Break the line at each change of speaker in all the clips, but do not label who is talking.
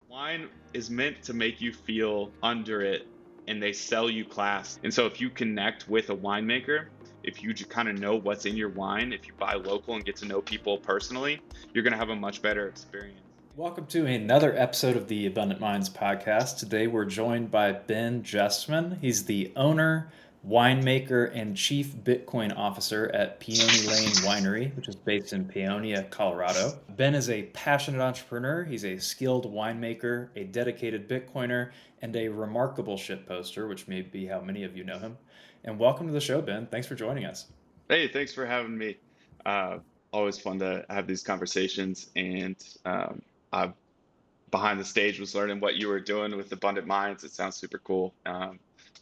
Wine is meant to make you feel under it, and they sell you class. And so if you connect with a winemaker, if you kind of know what's in your wine, if you buy local and get to know people personally, you're going to have a much better experience.
Welcome to another episode of the Abundant Minds podcast. Today we're joined by Ben Justman. He's the owner, winemaker, and chief Bitcoin officer at Peony Lane Winery, which is based in Peonia, Colorado. Ben is a passionate entrepreneur. He's a skilled winemaker, a dedicated Bitcoiner, and a remarkable shitposter, which may be how many of you know him. And welcome to the show, Ben. Thanks for joining us.
Hey, thanks for having me. Uh, Always fun to have these conversations. And I, behind the stage, was learning what you were doing with Abundant Minds. It sounds super cool.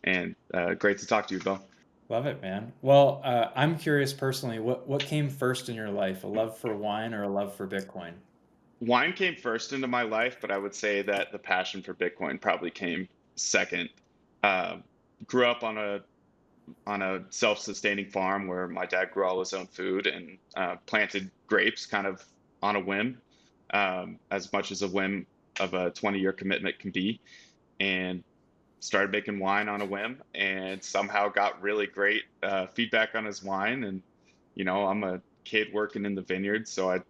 And great to talk to you, Bill.
Love it, man. Well, I'm curious personally, what came first in your life, a love for wine or a love for Bitcoin?
Wine came first into my life, but I would say that the passion for Bitcoin probably came second. Uh, Grew up on a self-sustaining farm where my dad grew all his own food and planted grapes kind of on a whim, as much as a whim of a 20-year commitment can be, and started making wine on a whim, and somehow got really great feedback on his wine. And I'm a kid working in the vineyard, so I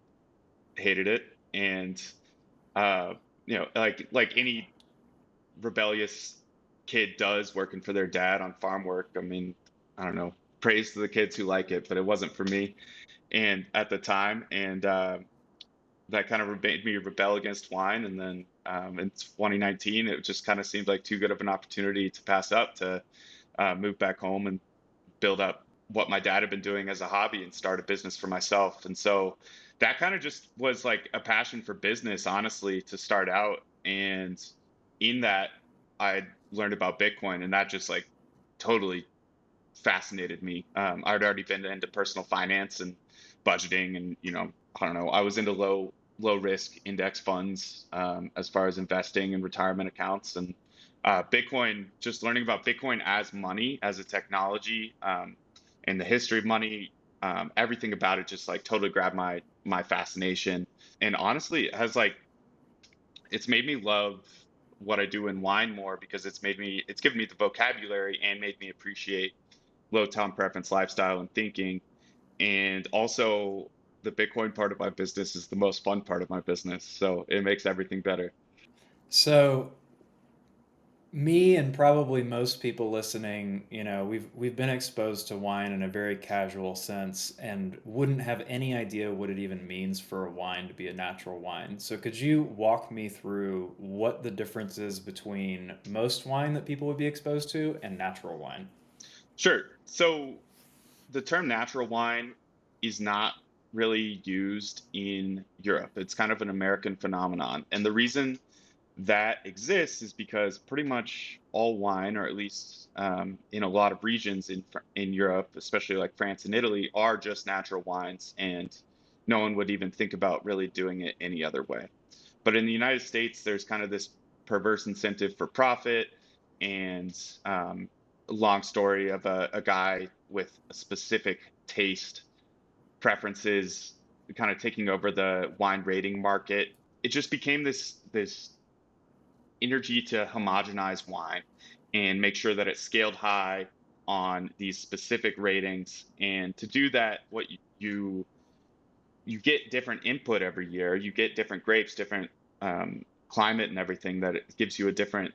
hated it. And like any rebellious kid does working for their dad on farm work. I mean, I don't know, praise to the kids who like it, but it wasn't for me. And at the time, and that kind of made me rebel against wine. And then in 2019, it just kind of seemed like too good of an opportunity to pass up to move back home and build up what my dad had been doing as a hobby and start a business for myself. And so that kind of just was like a passion for business, honestly, to start out. And in that, I learned about Bitcoin, and that just like totally fascinated me. I'd already been into personal finance and budgeting, and I don't know, I was into low risk index funds as far as investing and retirement accounts. And Bitcoin, just learning about Bitcoin as money, as a technology, and the history of money, everything about it just like totally grabbed my fascination. And honestly, it has like it's made me love what I do in wine more, because it's given me the vocabulary and made me appreciate low time preference lifestyle and thinking. And also, the Bitcoin part of my business is the most fun part of my business, so it makes everything better.
So, me and probably most people listening, we've been exposed to wine in a very casual sense and wouldn't have any idea what it even means for a wine to be a natural wine. So, could you walk me through what the difference is between most wine that people would be exposed to and natural wine?
Sure. So the term natural wine is not really used in Europe. It's kind of an American phenomenon. And the reason that exists is because pretty much all wine, or at least in a lot of regions in Europe, especially like France and Italy, are just natural wines, and no one would even think about really doing it any other way. But in the United States, there's kind of this perverse incentive for profit, and long story of a guy with a specific taste preferences kind of taking over the wine rating market. It just became this energy to homogenize wine and make sure that it's scaled high on these specific ratings. And to do that, what you get different input every year. You get different grapes, different climate, and everything, that it gives you a different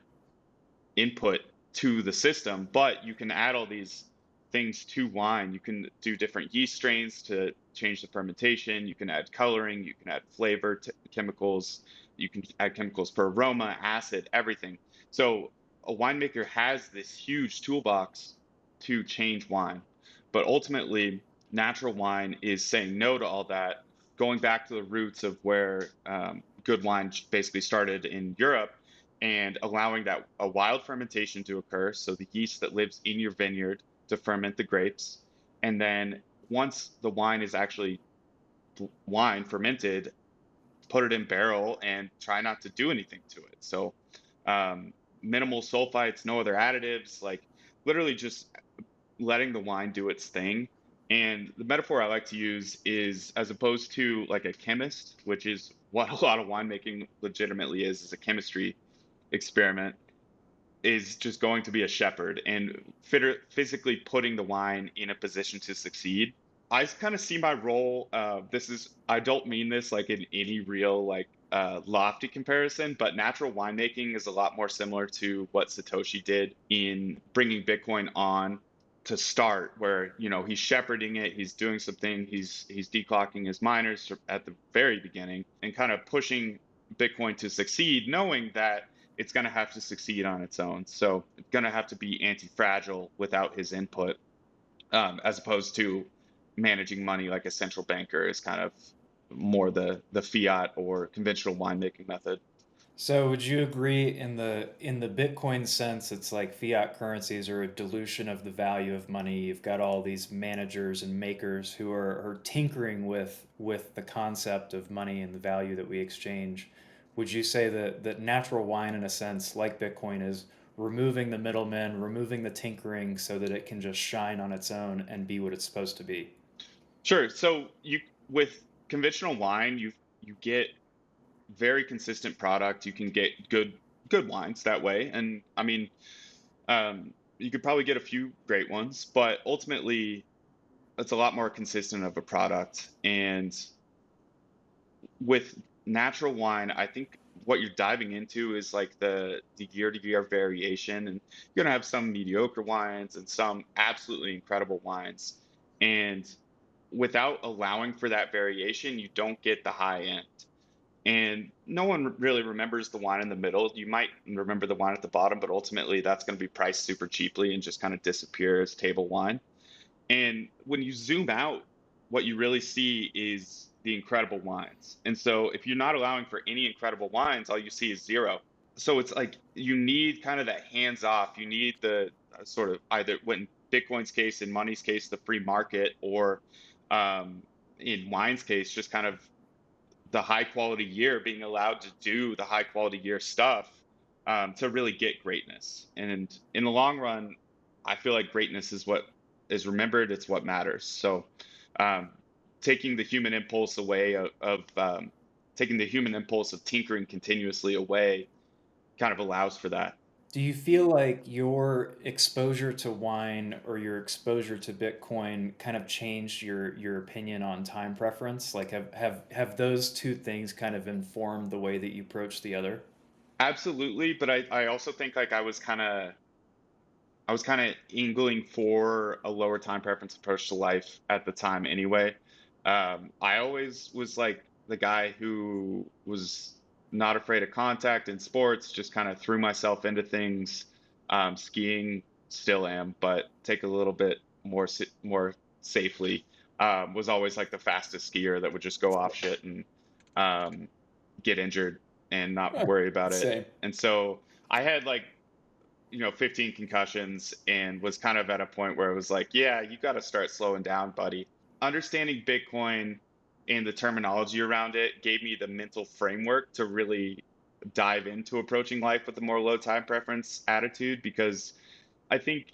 input to the system. But you can add all these things to wine. You can do different yeast strains to change the fermentation. You can add coloring. You can add flavor chemicals. You can add chemicals for aroma, acid, everything. So a winemaker has this huge toolbox to change wine. But ultimately, natural wine is saying no to all that, going back to the roots of where good wine basically started in Europe, and allowing that a wild fermentation to occur. So the yeast that lives in your vineyard to ferment the grapes. And then once the wine is actually wine fermented, put it in barrel and try not to do anything to it. So um, minimal sulfites, no other additives, like literally just letting the wine do its thing. And the metaphor I like to use is, as opposed to like a chemist, which is what a lot of winemaking legitimately is a chemistry experiment, is just going to be a shepherd and physically putting the wine in a position to succeed. I kind of see my role. I don't mean this like in any real like lofty comparison, but natural winemaking is a lot more similar to what Satoshi did in bringing Bitcoin on to start, where he's shepherding it, he's doing something, he's declocking his miners at the very beginning, and kind of pushing Bitcoin to succeed, knowing that it's going to have to succeed on its own. So it's going to have to be anti-fragile without his input, as opposed to managing money like a central banker is kind of more the fiat or conventional winemaking method.
So would you agree in the Bitcoin sense, it's like fiat currencies are a dilution of the value of money. You've got all these managers and makers who are tinkering with the concept of money and the value that we exchange. Would you say that natural wine, in a sense, like Bitcoin, is removing the middlemen, removing the tinkering so that it can just shine on its own and be what it's supposed to be?
Sure. So you with conventional wine, you get very consistent product. You can get good wines that way, and I mean, you could probably get a few great ones, but ultimately, it's a lot more consistent of a product. And with natural wine, I think what you're diving into is like the year to year variation, and you're gonna have some mediocre wines and some absolutely incredible wines. And without allowing for that variation, you don't get the high end. And no one really remembers the wine in the middle. You might remember the wine at the bottom, but ultimately that's going to be priced super cheaply and just kind of disappear as table wine. And when you zoom out, what you really see is the incredible wines. And so if you're not allowing for any incredible wines, all you see is zero. So it's like you need kind of that hands off. You need the sort of either, when Bitcoin's case, in money's case, the free market, or um, in wine's case, just kind of the high quality year, being allowed to do the high quality year stuff, to really get greatness. And in the long run, I feel like greatness is what is remembered. It's what matters. So, um, taking the human impulse away of taking the human impulse of tinkering continuously away kind of allows for that.
Do you feel like your exposure to wine or your exposure to Bitcoin kind of changed your opinion on time preference? Like have those two things kind of informed the way that you approach the other?
Absolutely, but I also think like I was kind of angling for a lower time preference approach to life at the time anyway. I always was like the guy who was not afraid of contact in sports, just kind of threw myself into things. Skiing still am, but take a little bit more safely. Was always like the fastest skier that would just go off shit and um, get injured and not
Huh,
worry about it.
same.
And so I had like 15 concussions, and was kind of at a point where it was like, yeah, you got to start slowing down, buddy. Understanding Bitcoin and the terminology around it gave me the mental framework to really dive into approaching life with a more low time preference attitude, because I think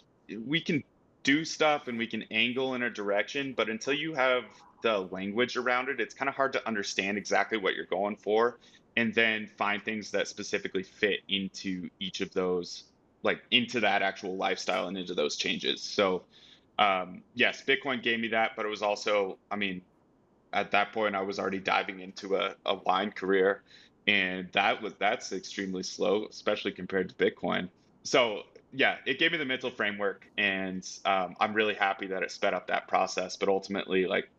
we can do stuff and we can angle in a direction, but until you have the language around it, it's kind of hard to understand exactly what you're going for, and then find things that specifically fit into each of those, like into that actual lifestyle and into those changes. So, yes, Bitcoin gave me that, but it was also, I mean, at that point, I was already diving into a wine career, and that's extremely slow, especially compared to Bitcoin. So yeah, it gave me the mental framework, and I'm really happy that it sped up that process. But ultimately, like,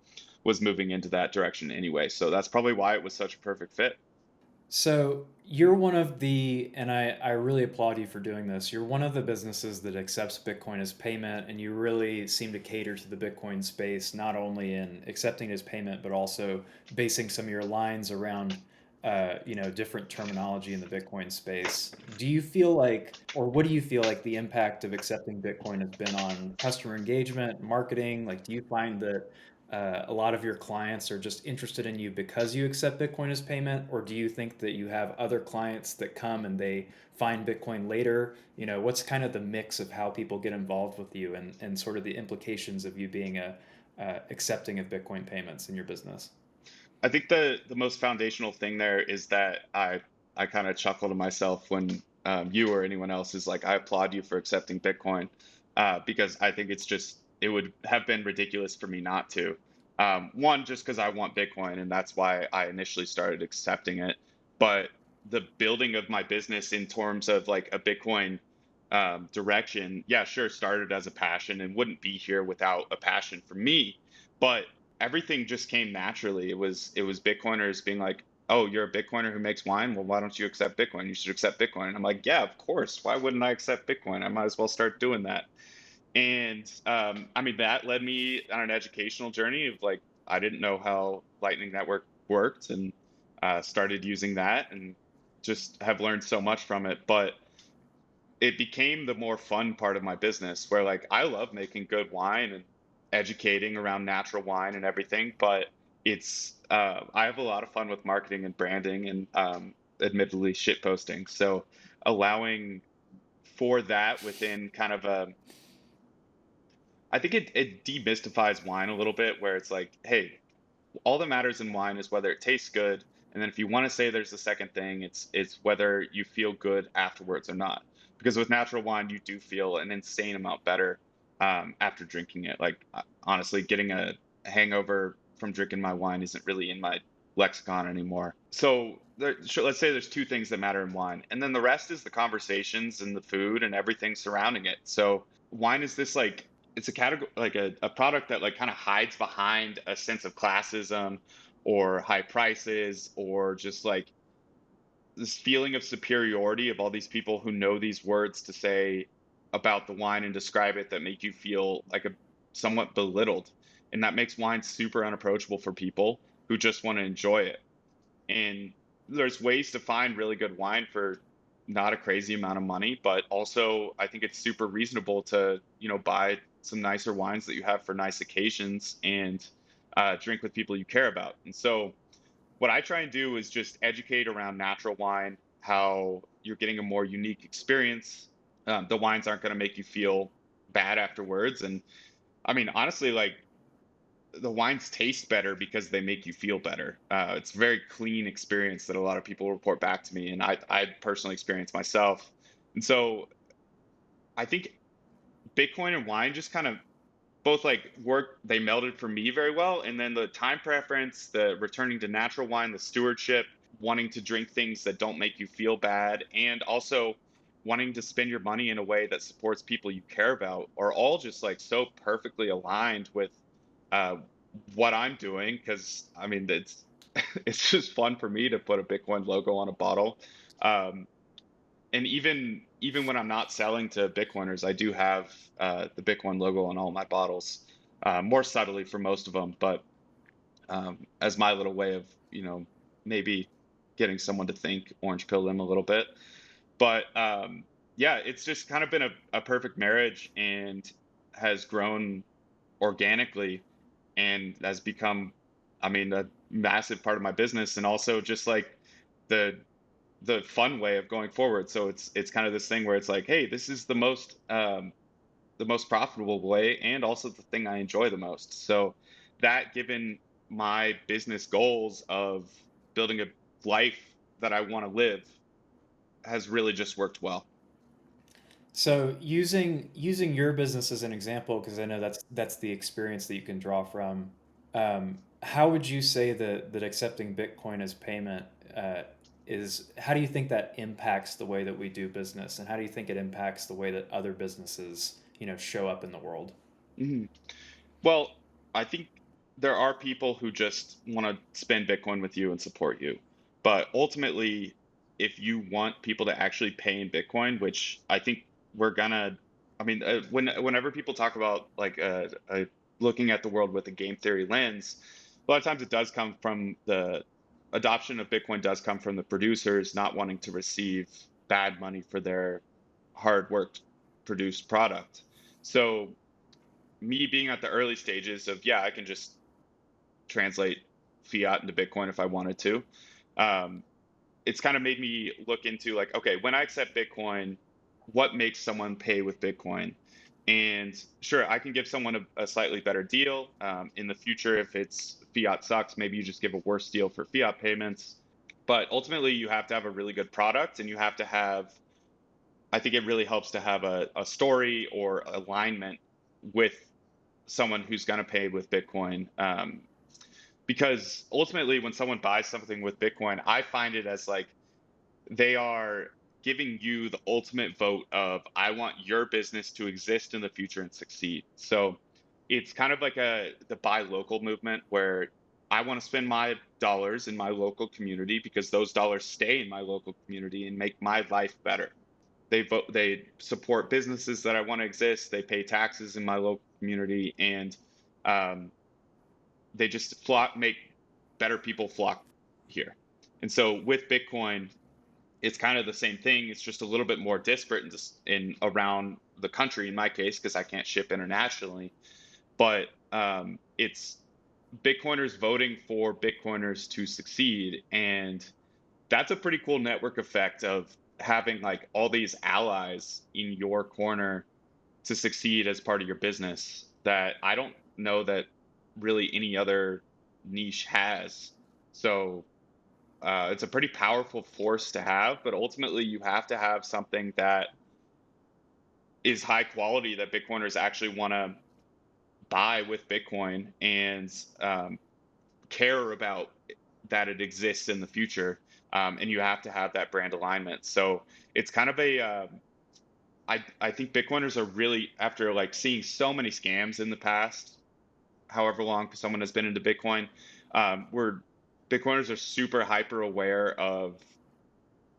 was moving into that direction anyway. So that's probably why it was such a perfect fit.
So you're one of the, and I really applaud you for doing this. You're one of the businesses that accepts Bitcoin as payment, and you really seem to cater to the Bitcoin space, not only in accepting it as payment, but also basing some of your lines around, different terminology in the Bitcoin space. Do you feel like, or what do you feel like the impact of accepting Bitcoin has been on customer engagement, marketing? Like, do you find that a lot of your clients are just interested in you because you accept Bitcoin as payment, or do you think that you have other clients that come and they find Bitcoin later? What's kind of the mix of how people get involved with you and sort of the implications of you being accepting of Bitcoin payments in your business?
I think the most foundational thing there is that I kind of chuckle to myself when you or anyone else is like, I applaud you for accepting Bitcoin, because I think it would have been ridiculous for me not to. One, just because I want Bitcoin, and that's why I initially started accepting it. But the building of my business in terms of like a Bitcoin direction, yeah, sure, started as a passion and wouldn't be here without a passion for me. But everything just came naturally. It was Bitcoiners being like, "Oh, you're a Bitcoiner who makes wine? Well, why don't you accept Bitcoin? You should accept Bitcoin." And I'm like, "Yeah, of course. Why wouldn't I accept Bitcoin? I might as well start doing that." And I mean, that led me on an educational journey of like, I didn't know how Lightning Network worked, and started using that, and just have learned so much from it. But it became the more fun part of my business, where like I love making good wine and educating around natural wine and everything, but I have a lot of fun with marketing and branding, and admittedly shit posting. So allowing for that within kind of a I think it demystifies wine a little bit, where it's like, hey, all that matters in wine is whether it tastes good, and then if you want to say there's a second thing, it's whether you feel good afterwards or not. Because with natural wine, you do feel an insane amount better after drinking it. Like honestly, getting a hangover from drinking my wine isn't really in my lexicon anymore. So let's say there's two things that matter in wine, and then the rest is the conversations and the food and everything surrounding it. So wine is this like it's a category like a product that like kind of hides behind a sense of classism or high prices or just like this feeling of superiority of all these people who know these words to say about the wine and describe it that make you feel like a somewhat belittled, and that makes wine super unapproachable for people who just want to enjoy it. And there's ways to find really good wine for not a crazy amount of money, but also I think it's super reasonable to, buy some nicer wines that you have for nice occasions, and drink with people you care about. And so what I try and do is just educate around natural wine, how you're getting a more unique experience. The wines aren't going to make you feel bad afterwards. And I mean, honestly, like the wines taste better because they make you feel better. It's a very clean experience that a lot of people report back to me, and I personally experience myself. And so I think Bitcoin and wine just kind of both like work. They melded for me very well, and then the time preference, the returning to natural wine, the stewardship, wanting to drink things that don't make you feel bad, and also wanting to spend your money in a way that supports people you care about, are all just like so perfectly aligned with uh, what I'm doing. Because I mean, it's it's just fun for me to put a Bitcoin logo on a bottle. Um, and even when I'm not selling to Bitcoiners, I do have the Bitcoin logo on all my bottles, more subtly for most of them, but as my little way of maybe getting someone to think orange pill them a little bit. But yeah, it's just kind of been a perfect marriage, and has grown organically, and has become, I mean, a massive part of my business, and also just like the the fun way of going forward. So it's kind of this thing where it's like, hey, this is the most profitable way, and also the thing I enjoy the most. So that, given my business goals of building a life that I want to live, has really just worked well.
So using your business as an example, because I know that's the experience that you can draw from. How would you say that accepting Bitcoin as payment uh, is? How do you think that impacts the way that we do business, and how do you think it impacts the way that other businesses show up in the world?
Mhm. Well, I think there are people who just want to spend Bitcoin with you and support you. But ultimately, if you want people to actually pay in Bitcoin, which I think we're gonna, I mean, whenever people talk about like looking at the world with a game theory lens, a lot of times it does come from the adoption of Bitcoin does come from the producers not wanting to receive bad money for their hard work produced product. So me being at the early stages of, yeah, I can just translate fiat into Bitcoin if I wanted to. Um, it's kind of made me look into like, okay, when I accept Bitcoin, what makes someone pay with Bitcoin? And sure, I can give someone a slightly better deal. In the future, if it's fiat sucks, maybe you just give a worse deal for fiat payments. But ultimately, you have to have a really good product, and you have to have, I think it really helps to have a story or alignment with someone who's going to pay with Bitcoin. Because ultimately, when someone buys something with Bitcoin, I find it as like they are giving you the ultimate vote of I want your business to exist in the future and succeed. So it's kind of like the buy local movement where I want to spend my dollars in my local community because those dollars stay in my local community and make my life better. They support businesses that I want to exist. They pay taxes in my local community, and um, they just make better people flock here. And so with Bitcoin, it's kind of the same thing. It's just a little bit more disparate in around the country in my case because I can't ship internationally. But it's Bitcoiners voting for Bitcoiners to succeed, and that's a pretty cool network effect of having like all these allies in your corner to succeed as part of your business that I don't know that really any other niche has. So it's a pretty powerful force to have, but ultimately you have to have something that is high quality that Bitcoiners actually want to buy with Bitcoin and care about that it exists in the future. And you have to have that brand alignment. So it's kind of I think Bitcoiners are really, after like seeing so many scams in the past, however long someone has been into Bitcoin, where Bitcoiners are super hyper aware of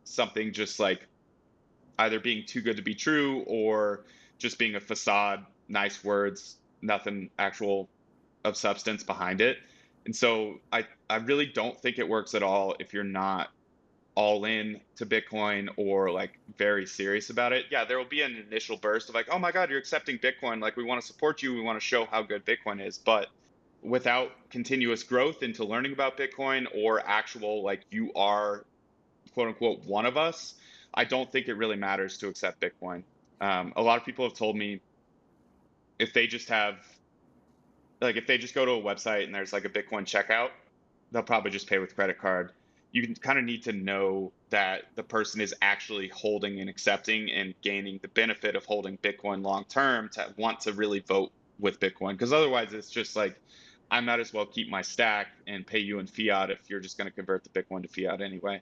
something just like either being too good to be true or just being a facade, nice words, nothing actual of substance behind it. And so I really don't think it works at all if you're not all in to Bitcoin or like very serious about it. Yeah, there will be an initial burst of like, oh my God, you're accepting Bitcoin. Like, we want to support you. We want to show how good Bitcoin is. But without continuous growth into learning about Bitcoin or actual, like, you are quote unquote one of us, I don't think it really matters to accept Bitcoin. A lot of people have told me if they just have, like, if they just go to a website and there's like a Bitcoin checkout, they'll probably just pay with credit card. You can kind of need to know that the person is actually holding and accepting and gaining the benefit of holding Bitcoin long term to want to really vote with Bitcoin. Because otherwise, it's just like, I might as well keep my stack and pay you in fiat if you're just going to convert the Bitcoin to fiat anyway.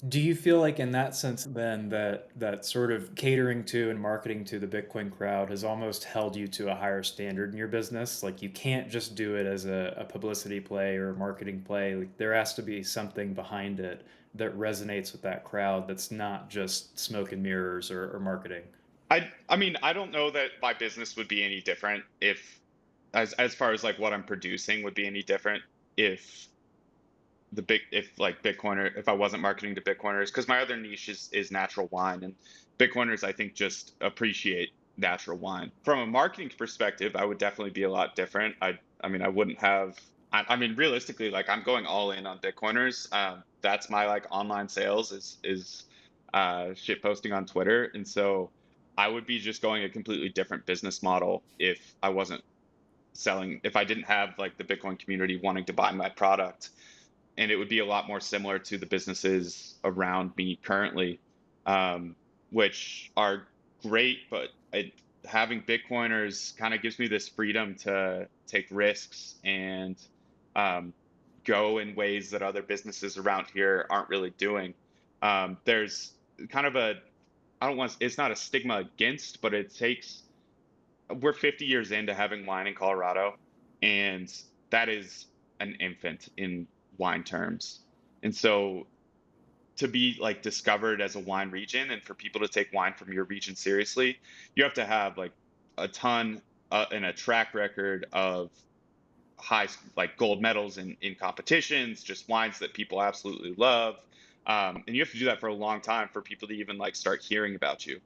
Do you feel like in that sense then that sort of catering to and marketing to the Bitcoin crowd has almost held you to a higher standard in your business? Like you can't just do it as a publicity play or a marketing play. Like there has to be something behind it that resonates with that crowd that's not just smoke and mirrors or marketing.
I mean, I don't know that my business would be any different if, as far as like what I'm producing would be any different if if like Bitcoiner, if I wasn't marketing to Bitcoiners, because my other niche is natural wine, and Bitcoiners I think just appreciate natural wine. From a marketing perspective, I would definitely be a lot different. I mean, I wouldn't have. I mean, realistically, like I'm going all in on Bitcoiners. That's my like online sales is shit posting on Twitter, and so I would be just going a completely different business model if I wasn't selling, if I didn't have like the Bitcoin community wanting to buy my product, and it would be a lot more similar to the businesses around me currently, um, which are great, but having Bitcoiners kind of gives me this freedom to take risks and um, go in ways that other businesses around here aren't really doing. There's kind of a, I don't want to, it's not a stigma against, but it takes, we're 50 years into having wine in Colorado, and that is an infant in wine terms. And so to be like discovered as a wine region and for people to take wine from your region seriously, you have to have like a ton and a track record of high, like gold medals in competitions, just wines that people absolutely love. And you have to do that for a long time for people to even like start hearing about you.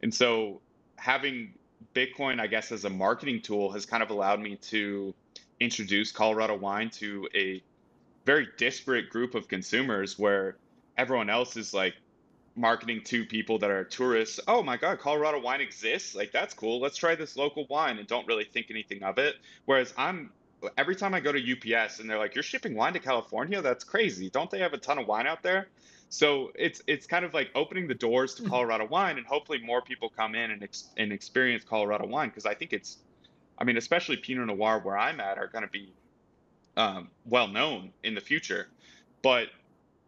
And so having Bitcoin, I guess, as a marketing tool has kind of allowed me to introduce Colorado wine to a very disparate group of consumers where everyone else is like marketing to people that are tourists. Oh my God, Colorado wine exists. Like that's cool. Let's try this local wine and don't really think anything of it. Whereas every time I go to UPS and they're like, "You're shipping wine to California? That's crazy. Don't they have a ton of wine out there?" So it's kind of like opening the doors to Colorado wine, and hopefully more people come in and experience Colorado wine, because I think I mean, especially Pinot Noir where I'm at are going to be well known in the future. But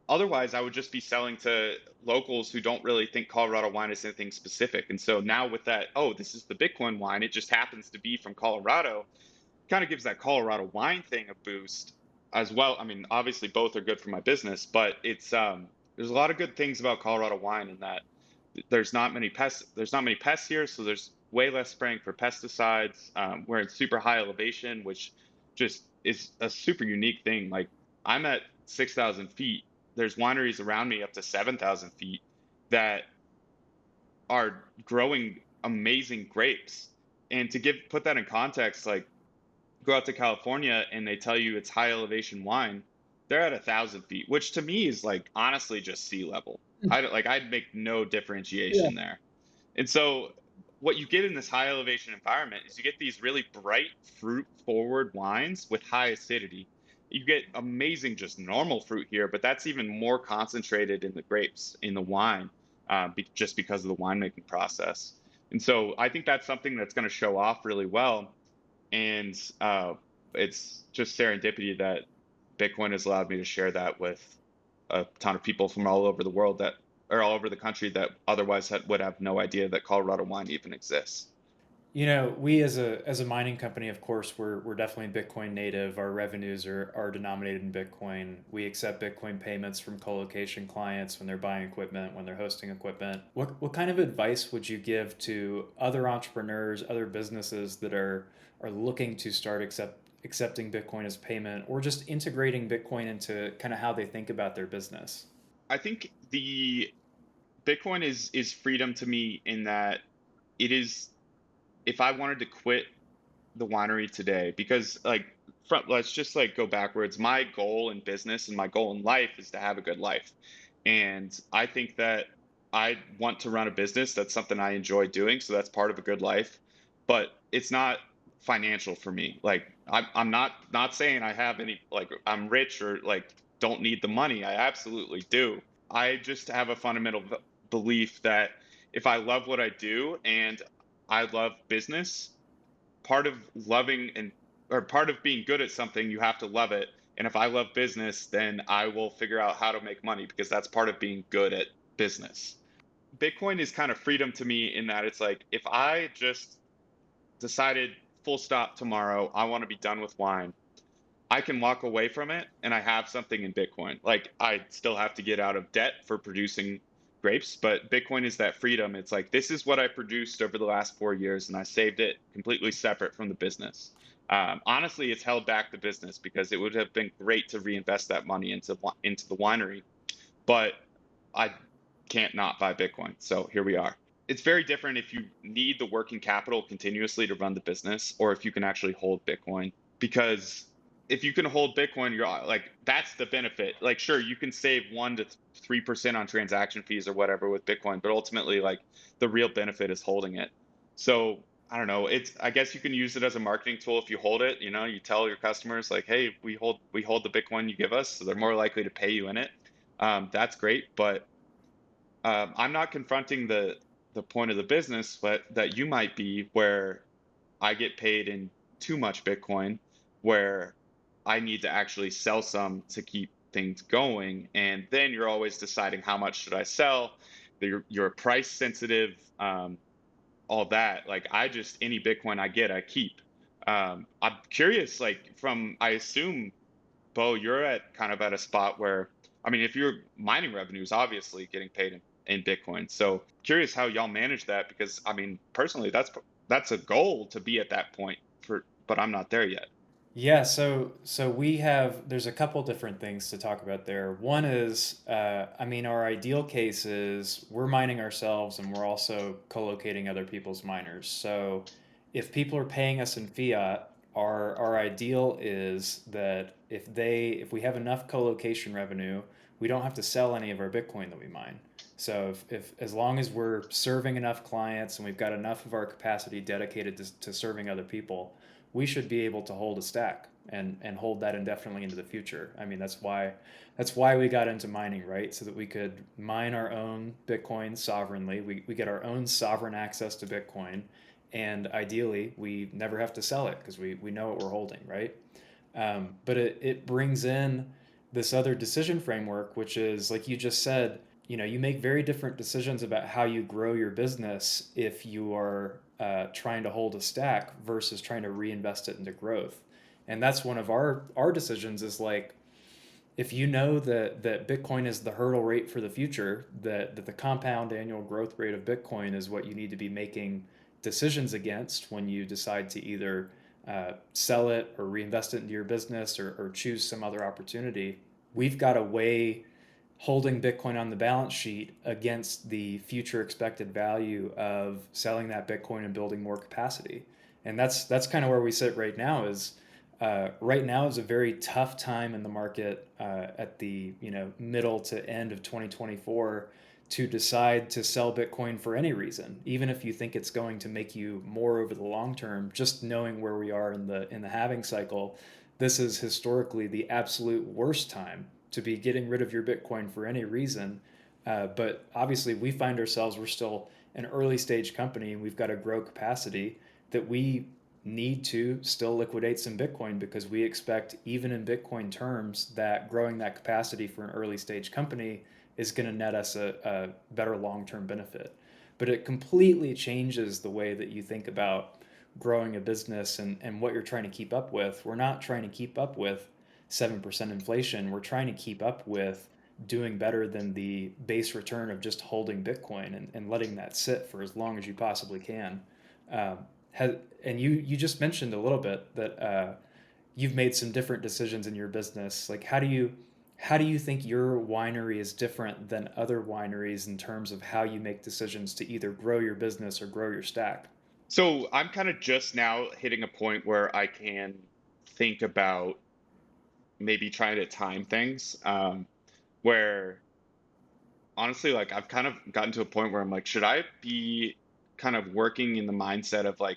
otherwise, I would just be selling to locals who don't really think Colorado wine is anything specific. And so now with that, oh, this is the Bitcoin wine, it just happens to be from Colorado, kind of gives that Colorado wine thing a boost as well. I mean, obviously both are good for my business, but there's a lot of good things about Colorado wine in that there's not many pests here, so there's way less spraying for pesticides. We're in super high elevation, which just is a super unique thing. Like I'm at 6,000 feet. There's wineries around me up to 7,000 feet that are growing amazing grapes. And to put that in context, like go out to California and they tell you it's high elevation wine, they're at 1,000 feet, which to me is like honestly just sea level. I'd make no
Yeah.
differentiation there. And so what you get in this high elevation environment is you get these really bright fruit forward wines with high acidity. You get amazing just normal fruit here, but that's even more concentrated in the grapes, in the wine, just because of the winemaking process. And so I think that's something that's going to show off really well. And it's just serendipity that Bitcoin has allowed me to share that with a ton of people from all over the world that or all over the country that otherwise would have no idea that Colorado wine even exists.
We as a mining company, of course, we're definitely Bitcoin native. Our revenues are denominated in Bitcoin. We accept Bitcoin payments from colocation clients when they're buying equipment, when they're hosting equipment. What kind of advice would you give to other entrepreneurs, other businesses that are looking to start accepting Bitcoin as payment, or just integrating Bitcoin into kind of how they think about their business?
I think the Bitcoin is freedom to me in that it is if I wanted to quit the winery today, because like let's just like go backwards. My goal in business and my goal in life is to have a good life. And I think that I want to run a business. That's something I enjoy doing. So that's part of a good life. But it's not financial for me. Like I'm not saying I have any like I'm rich or like don't need the money. I absolutely do. I just have a fundamental belief that if I love what I do and I love business, part of loving and or part of being good at something, you have to love it. And if I love business, then I will figure out how to make money because that's part of being good at business. Bitcoin is kind of freedom to me in that it's like if I just decided full stop tomorrow, I want to be done with wine, I can walk away from it and I have something in Bitcoin. Like I still have to get out of debt for producing grapes, but Bitcoin is that freedom. It's like this is what I produced over the last 4 years and I saved it completely separate from the business. Honestly, it's held back the business because it would have been great to reinvest that money into the winery, but I can't not buy Bitcoin. So here we are. It's very different if you need the working capital continuously to run the business or if you can actually hold Bitcoin. Because if you can hold Bitcoin, you're like, that's the benefit. Like, sure, you can save 1 to 3% on transaction fees or whatever with Bitcoin, but ultimately, like, the real benefit is holding it. So I don't know. I guess you can use it as a marketing tool if you hold it. You know, you tell your customers like, hey, we hold the Bitcoin you give us, so they're more likely to pay you in it. That's great, but I'm not confronting the point of the business, but that you might be where I get paid in too much Bitcoin, where I need to actually sell some to keep things going, and then you're always deciding how much should I sell. You're price sensitive, all that. Like I just any Bitcoin I get, I keep. I'm curious, like I assume Bo, you're at kind of at a spot where, I mean, if you're mining revenues, obviously getting paid in Bitcoin. So curious how y'all manage that because I mean, personally, that's a goal to be at that point but I'm not there yet.
Yeah, so there's a couple different things to talk about there. One is, I mean, our ideal case is we're mining ourselves and we're also co-locating other people's miners. So if people are paying us in fiat, our ideal is that if we have enough co-location revenue, we don't have to sell any of our Bitcoin that we mine. So if as long as we're serving enough clients and we've got enough of our capacity dedicated to serving other people, we should be able to hold a stack and hold that indefinitely into the future. I mean, that's why we got into mining, right? So that we could mine our own Bitcoin sovereignly. We get our own sovereign access to Bitcoin, and ideally we never have to sell it because we know what we're holding, right? But it brings in this other decision framework, which is like you just said, you make very different decisions about how you grow your business if you are trying to hold a stack versus trying to reinvest it into growth. And that's one of our decisions is like, if you know that Bitcoin is the hurdle rate for the future, that the compound annual growth rate of Bitcoin is what you need to be making decisions against when you decide to either sell it or reinvest it into your business or choose some other opportunity. We've got to weigh holding Bitcoin on the balance sheet against the future expected value of selling that Bitcoin and building more capacity. And that's kind of where we sit right now. Is right now is a very tough time in the market at the middle to end of 2024 to decide to sell Bitcoin for any reason, even if you think it's going to make you more over the long term. Just knowing where we are in the halving cycle, this is historically the absolute worst time to be getting rid of your Bitcoin for any reason. But obviously, we find ourselves, we're still an early stage company and we've got to grow capacity that we need to still liquidate some Bitcoin because we expect, even in Bitcoin terms, that growing that capacity for an early stage company is going to net us a better long term benefit. But it completely changes the way that you think about growing a business and what you're trying to keep up with. We're not trying to keep up with 7% inflation. We're trying to keep up with doing better than the base return of just holding Bitcoin and letting that sit for as long as you possibly can. Um, has, and you just mentioned a little bit that you've made some different decisions in your business. Like how do you think your winery is different than other wineries in terms of how you make decisions to either grow your business or grow your stack?
So I'm kind of just now hitting a point where I can think about maybe trying to time things, where honestly, like I've kind of gotten to a point where I'm like, should I be kind of working in the mindset of like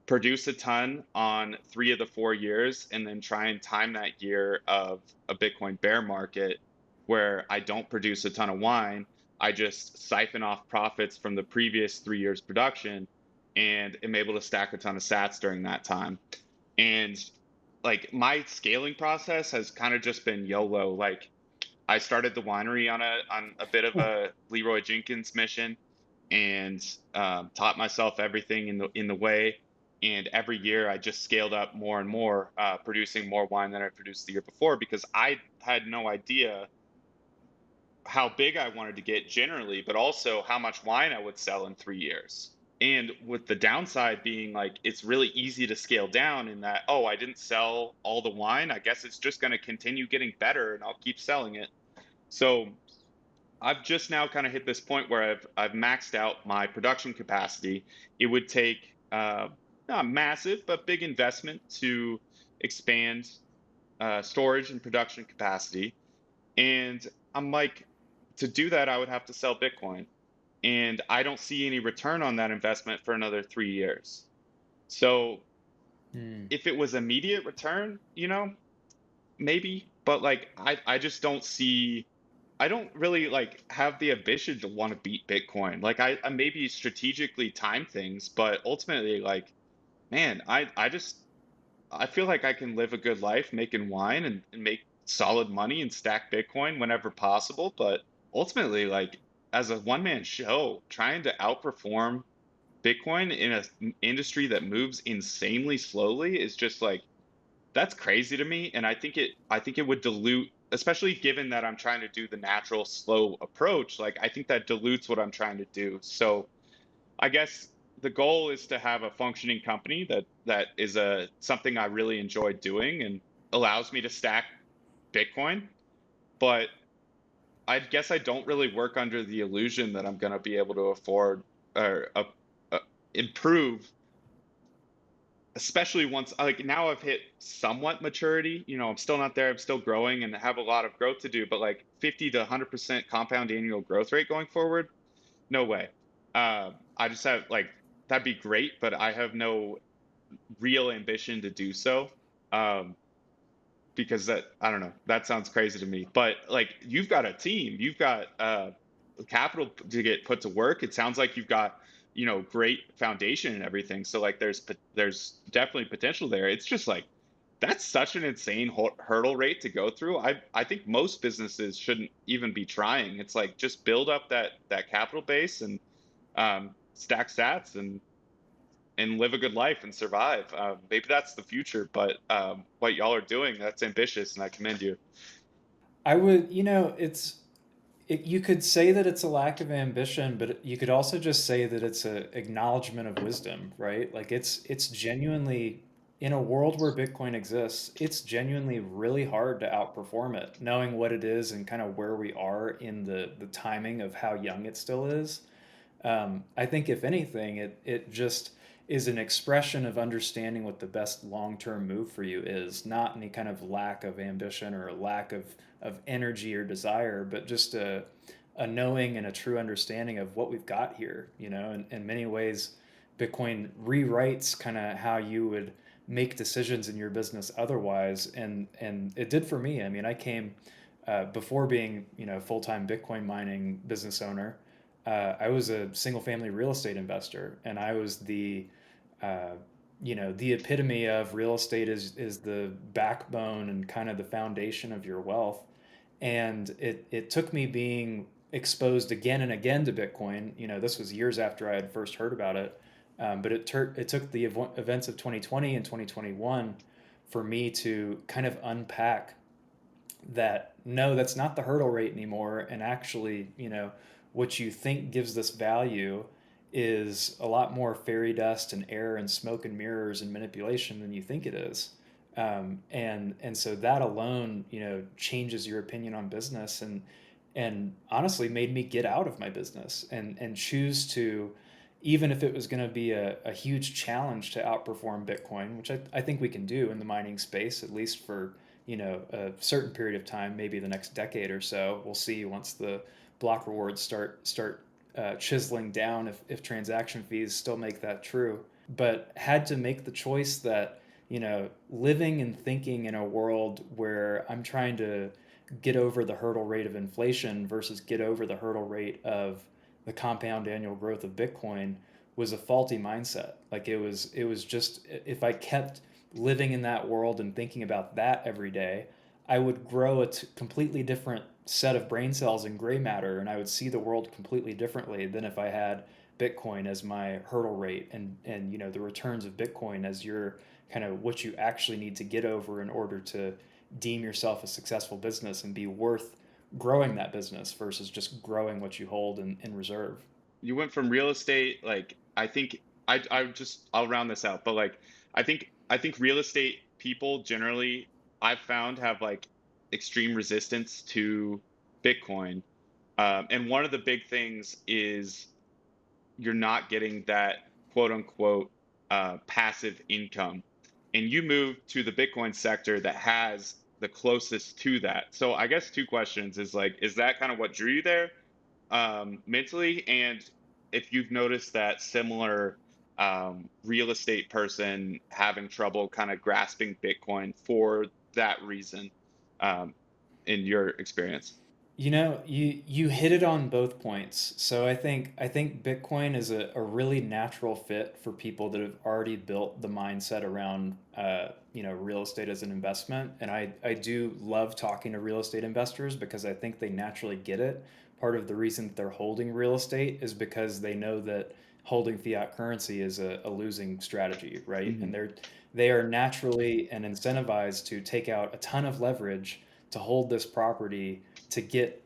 produce a ton on 3 of the 4 years and then try and time that year of a Bitcoin bear market where I don't produce a ton of wine, I just siphon off profits from the previous 3 years production and am able to stack a ton of sats during that time. And like my scaling process has kind of just been YOLO. Like I started the winery on a bit of a Leroy Jenkins mission and taught myself everything in the way. And every year I just scaled up more and more, producing more wine than I produced the year before because I had no idea how big I wanted to get generally, but also how much wine I would sell in 3 years. And with the downside being like it's really easy to scale down in that, oh, I didn't sell all the wine. I guess it's just going to continue getting better and I'll keep selling it. So I've just now kind of hit this point where I've maxed out my production capacity. It would take not massive but big investment to expand storage and production capacity. And I'm like, to do that, I would have to sell Bitcoin, and I don't see any return on that investment for another 3 years. So
Hmm.
if it was immediate return, maybe, but like I just don't see. I don't really like have the ambition to want to beat Bitcoin. Like I maybe strategically time things, but ultimately, like, man, I feel like I can live a good life making wine and make solid money and stack Bitcoin whenever possible. But ultimately, like as a one man show, trying to outperform Bitcoin in an industry that moves insanely slowly is just like that's crazy to me, and I think it would dilute, especially given that I'm trying to do the natural slow approach. Like I think that dilutes what I'm trying to do. So I guess the goal is to have a functioning company that is a something I really enjoy doing and allows me to stack Bitcoin. But I guess I don't really work under the illusion that I'm going to be able to afford or improve especially once like now I've hit somewhat maturity. I'm still not there. I'm still growing and have a lot of growth to do, but like 50 to 100% compound annual growth rate going forward, no way. I just have like that'd be great, but I have no real ambition to do so. Um, because that I don't know, that sounds crazy to me. But like you've got a team, you've got capital to get put to work. It sounds like you've got great foundation and everything. So like there's definitely potential there. It's just like that's such an insane hurdle rate to go through. I think most businesses shouldn't even be trying. It's like just build up that capital base and stack stats and live a good life and survive. Maybe that's the future, but what y'all are doing, that's ambitious, and I commend you.
I would, you could say that it's a lack of ambition, but you could also just say that it's a acknowledgement of wisdom, right? Like it's genuinely in a world where Bitcoin exists, it's genuinely really hard to outperform it, knowing what it is and kind of where we are in the timing of how young it still is. I think if anything, it just is an expression of understanding what the best long-term move for you is, not any kind of lack of ambition or a lack of energy or desire, but just a knowing and a true understanding of what we've got here. In many ways, Bitcoin rewrites kind of how you would make decisions in your business otherwise, and it did for me. I mean, I came before being full-time Bitcoin mining business owner. I was a single family real estate investor, and I was uh, the epitome of real estate is the backbone and kind of the foundation of your wealth. And it took me being exposed again and again to Bitcoin. This was years after I had first heard about it. But it took the events of 2020 and 2021 for me to kind of unpack that no, that's not the hurdle rate anymore. And actually, what you think gives this value is a lot more fairy dust and air and smoke and mirrors and manipulation than you think it is. And so that alone, changes your opinion on business and honestly made me get out of my business and choose to, even if it was going to be a huge challenge to outperform Bitcoin, which I think we can do in the mining space, at least for a certain period of time, maybe the next decade or so. We'll see once the block rewards start chiseling down if transaction fees still make that true. But had to make the choice that living and thinking in a world where I'm trying to get over the hurdle rate of inflation versus get over the hurdle rate of the compound annual growth of Bitcoin was a faulty mindset. Like it was just, if I kept living in that world and thinking about that every day, I would grow a completely different set of brain cells and gray matter, and I would see the world completely differently than if I had Bitcoin as my hurdle rate and the returns of Bitcoin as your kind of what you actually need to get over in order to deem yourself a successful business and be worth growing that business versus just growing what you hold in reserve.
You went from real estate, like I think I'll round this out, but like I think real estate people generally I've found have like extreme resistance to Bitcoin. And one of the big things is you're not getting that quote unquote passive income. And you move to the Bitcoin sector that has the closest to that. So I guess two questions is like, is that kind of what drew you there mentally? And if you've noticed that similar real estate person having trouble kind of grasping Bitcoin for that reason um, in your experience.
You hit it on both points. So I think Bitcoin is a really natural fit for people that have already built the mindset around real estate as an investment. And I do love talking to real estate investors because I think they naturally get it. Part of the reason they're holding real estate is because they know that holding fiat currency is a losing strategy, right? And
Hmm.
they are naturally and incentivized to take out a ton of leverage to hold this property to get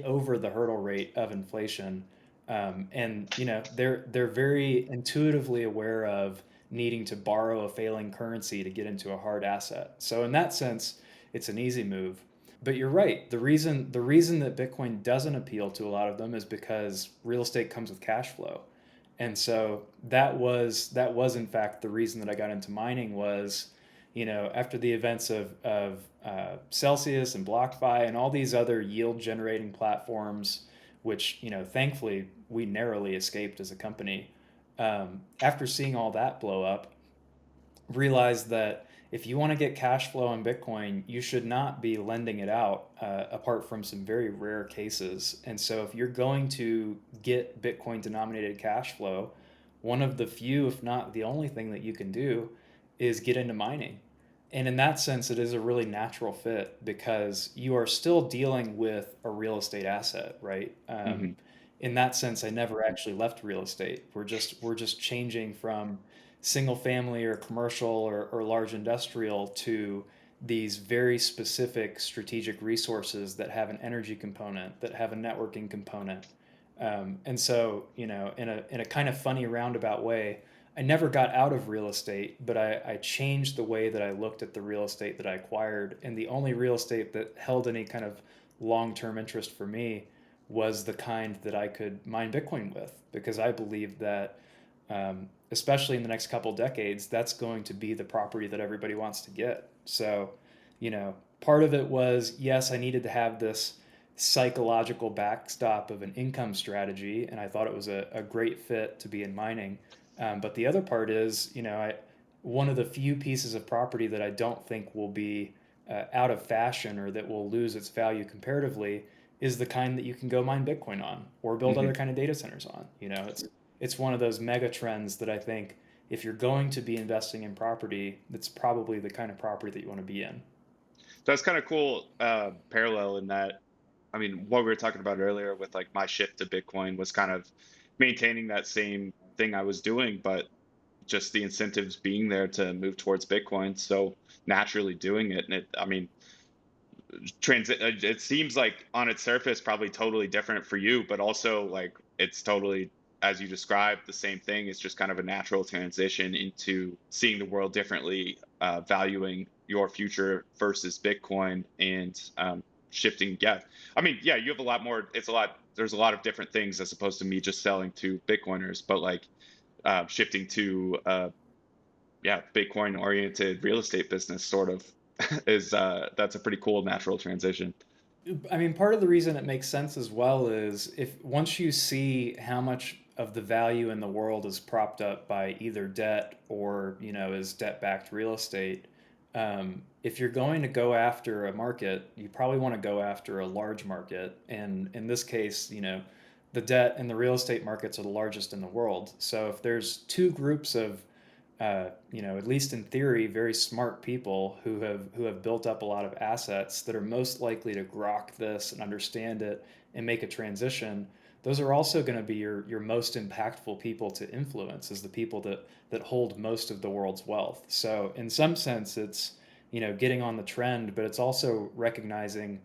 over the hurdle rate of inflation. And they're very intuitively aware of needing to borrow a failing currency to get into a hard asset. So in that sense, it's an easy move. But you're right. The reason that Bitcoin doesn't appeal to a lot of them is because real estate comes with cash flow. And so that was in fact the reason that I got into mining was, after the events of Celsius and BlockFi and all these other yield generating platforms, which thankfully we narrowly escaped as a company. After seeing all that blow up, realized that if you want to get cash flow on Bitcoin, you should not be lending it out, apart from some very rare cases. And so, if you're going to get Bitcoin denominated cash flow, one of the few, if not the only thing that you can do is get into mining. And in that sense, it is a really natural fit because you are still dealing with a real estate asset, right?
Hmm.
In that sense, I never actually left real estate. We're just changing from single family or commercial or large industrial to these very specific strategic resources that have an energy component, that have a networking component. And so, in a kind of funny roundabout way, I never got out of real estate, but I changed the way that I looked at the real estate that I acquired. And the only real estate that held any kind of long term interest for me was the kind that I could mine Bitcoin with, because I believe that, especially in the next couple decades, that's going to be the property that everybody wants to get. So, part of it was, yes, I needed to have this psychological backstop of an income strategy, and I thought it was a great fit to be in mining. But the other part is, one of the few pieces of property that I don't think will be out of fashion or that will lose its value comparatively is the kind that you can go mine Bitcoin on or build other
Hmm.
kind of data centers on. It's one of those mega trends that I think if you're going to be investing in property, that's probably the kind of property that you want to be in.
That's kind of cool parallel in that. I mean, what we were talking about earlier with like my shift to Bitcoin was kind of maintaining that same thing I was doing, but just the incentives being there to move towards Bitcoin. So naturally doing it. And I mean, transit, it seems like on its surface, probably totally different for you, but also like it's totally, as you described, the same thing. It's just kind of a natural transition into seeing the world differently, valuing your future versus Bitcoin and shifting. Yeah. I mean, yeah, you have a lot more, there's a lot of different things as opposed to me just selling to Bitcoiners, but like shifting to yeah, Bitcoin oriented real estate business sort of is that's a pretty cool natural transition.
I mean, part of the reason it makes sense as well is if once you see how much of the value in the world is propped up by either debt or, is debt-backed real estate, if you're going to go after a market, you probably want to go after a large market. And in this case, the debt and the real estate markets are the largest in the world. So if there's two groups of at least in theory, very smart people who have built up a lot of assets that are most likely to grok this and understand it and make a transition. Those are also going to be your most impactful people to influence, as the people that hold most of the world's wealth. So in some sense, it's getting on the trend, but it's also recognizing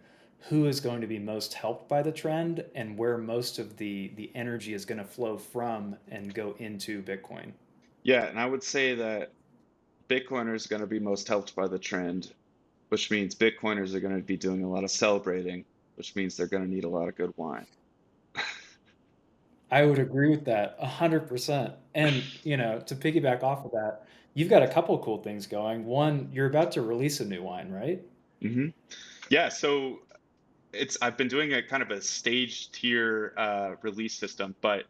who is going to be most helped by the trend and where most of the energy is going to flow from and go into Bitcoin.
Yeah, and I would say that Bitcoiners are going to be most helped by the trend, which means Bitcoiners are going to be doing a lot of celebrating, which means they're going to need a lot of good wine.
I would agree with that 100%. And, to piggyback off of that, you've got a couple cool things going. One, you're about to release a new wine, right?
Hmm. Yeah, so it's I've been doing a kind of a stage tier release system, but